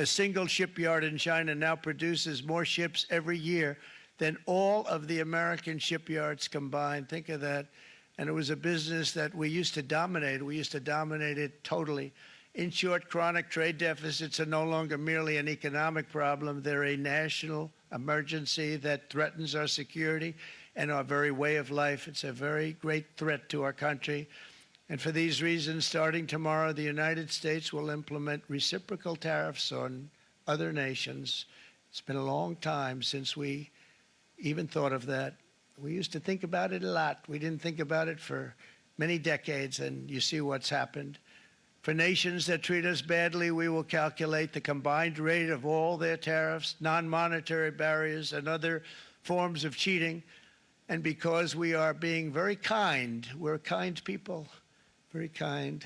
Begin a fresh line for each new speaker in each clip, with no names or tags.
A single shipyard in China now produces more ships every year than all of the American shipyards combined. Think of that. And it was a business that we used to dominate. We used to dominate it totally. In short, chronic trade deficits are no longer merely an economic problem. They're a national emergency that threatens our security and our very way of life. It's a very great threat to our country. And for these reasons, starting tomorrow, the United States will implement reciprocal tariffs on other nations. It's been a long time since we even thought of that. We used to think about it a lot. We didn't think about it for many decades, and you see what's happened. For nations that treat us badly, we will calculate the combined rate of all their tariffs, non-monetary barriers, and other forms of cheating. And because we are being very kind, we're kind people, very kind.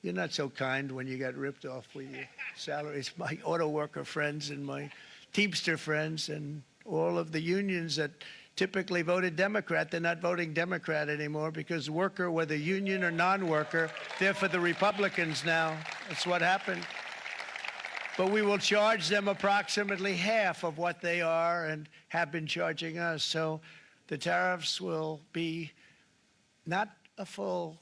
You're not so kind when you got ripped off with your salaries. My auto worker friends and my Teamster friends and all of the unions that typically voted Democrat, they're not voting Democrat anymore because worker, whether union or non-worker, they're for the Republicans now. That's what happened. But we will charge them approximately half of what they are and have been charging us. So the tariffs will be not a full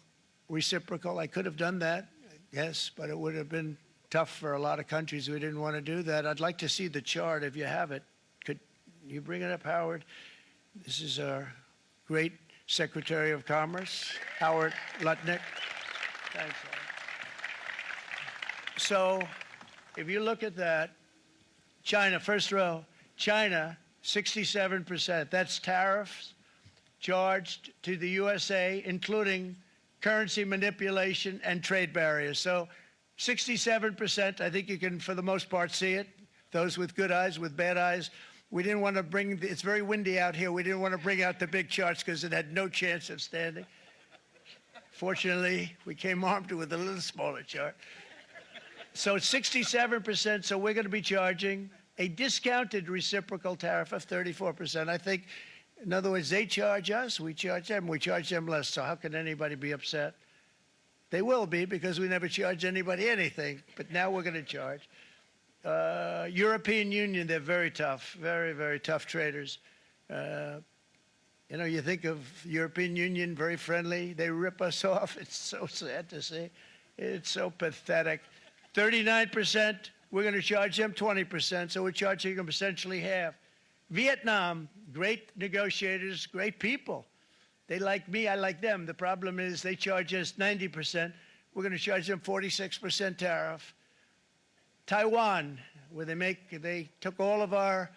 reciprocal. I could have done that, yes, but it would have been tough for a lot of countries. We didn't want to do that. I'd like to see the chart if you have it. Could you bring it up, Howard? This is our great Secretary of Commerce, Howard Lutnick. Thanks, Howard. So if you look at that, China, first row, China, 67%. That's tariffs charged to the USA, including currency manipulation and trade barriers. So 67%, I think you can, for the most part, see it. Those with good eyes, with bad eyes. We didn't want to bring, it's very windy out here. We didn't want to bring out the big charts because it had no chance of standing. Fortunately, we came armed with a little smaller chart. So it's 67%, so we're going to be charging a discounted reciprocal tariff of 34%. I think, in other words, they charge us, we charge them less. So how can anybody be upset? They will be because we never charge anybody anything, but now we're going to charge. European Union, they're very tough, very, very tough traders. You know, you think of European Union, very friendly. They rip us off. It's so sad to see. It's so pathetic. 39%, we're going to charge them 20%, so we're charging them essentially half. Vietnam, great negotiators, great people. They like me, I like them. The problem is they charge us 90%. We're going to charge them 46% tariff. Taiwan, where they took all of our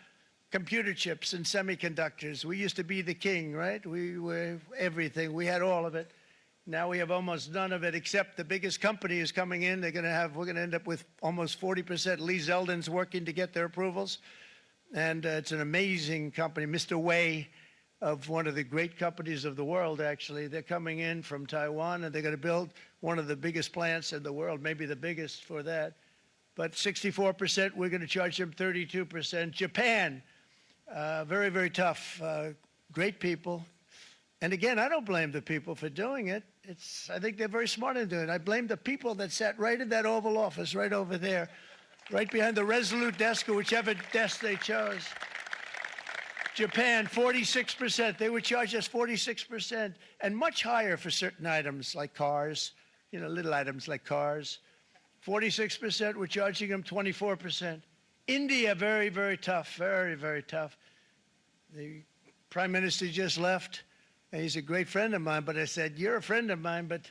computer chips and semiconductors. We used to be the king, right? We were everything. We had all of it. Now we have almost none of it, except the biggest company is coming in. We're going to end up with almost 40%. Lee Zeldin's working to get their approvals. And it's an amazing company. Mr. Wei, of one of the great companies of the world, actually. They're coming in from Taiwan, and they're going to build one of the biggest plants in the world, maybe the biggest for that. But 64%, we're going to charge them 32%. Japan, very, very tough, great people. And again, I don't blame the people for doing it. I think they're very smart in doing it. I blame the people that sat right in that Oval Office, right over there, right behind the Resolute desk or whichever desk they chose. Japan, 46%. They would charge us 46%, and much higher for certain items like cars, you know, little items like cars. 46%, we're charging them 24%. India, very, very tough, very, very tough. The Prime Minister just left, and he's a great friend of mine, but I said, you're a friend of mine, but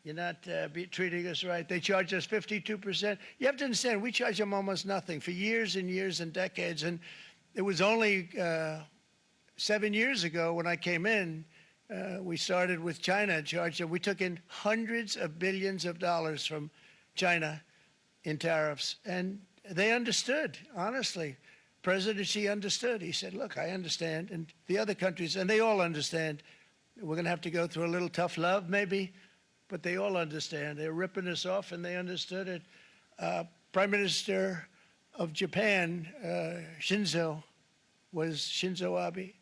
you're not treating us right. They charge us 52%. You have to understand, we charge them almost nothing for years and years and decades, and it was only 7 years ago when I came in, we started with China and charged them. We took in hundreds of billions of dollars from China in tariffs, and they understood, honestly. President Xi understood. He said, look, I understand, and the other countries, and they all understand. We're going to have to go through a little tough love, maybe, but they all understand. They're ripping us off, and they understood it. Prime Minister of Japan, Shinzo Abe.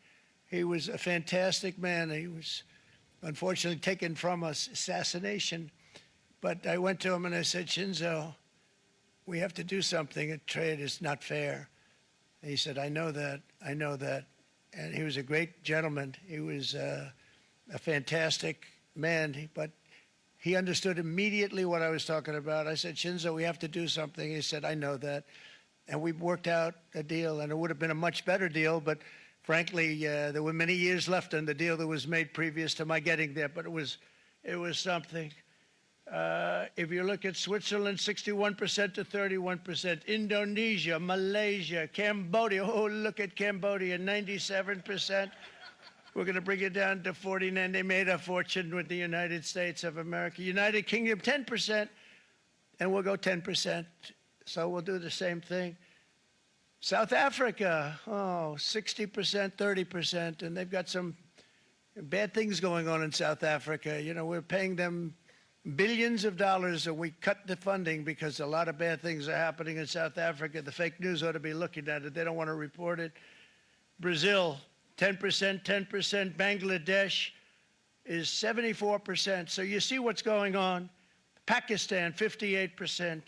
He was a fantastic man. He was unfortunately taken from us, assassination. But I went to him and I said, Shinzo, we have to do something. Trade is not fair. He said, I know that. I know that. And he was a great gentleman. He was a fantastic man, but he understood immediately what I was talking about. I said, Shinzo, we have to do something. He said, I know that. And we worked out a deal, and it would have been a much better deal, but frankly, there were many years left in the deal that was made previous to my getting there, but it was something. If you look at Switzerland, 61% to 31%, Indonesia, Malaysia, Cambodia, oh, look at Cambodia, 97%. We're going to bring it down to 49. They made a fortune with the United States of America. United Kingdom, 10%, and we'll go 10%. So we'll do the same thing. South Africa, oh, 60%, 30%, and they've got some bad things going on in South Africa. You know, we're paying them billions of dollars, and we cut the funding because a lot of bad things are happening in South Africa. The fake news ought to be looking at it. They don't want to report it. Brazil, 10%, 10%. Bangladesh is 74%. So you see what's going on. Pakistan, 58%.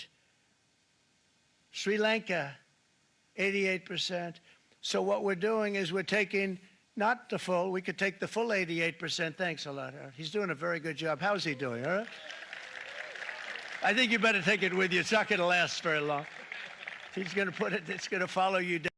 Sri Lanka, 88%. So what we're doing is we're taking not the full, we could take the full 88%. Thanks a lot, Harold. He's doing a very good job. How's he doing, all right? I think you better take it with you. It's not going to last very long. He's going to put it, it's going to follow you down.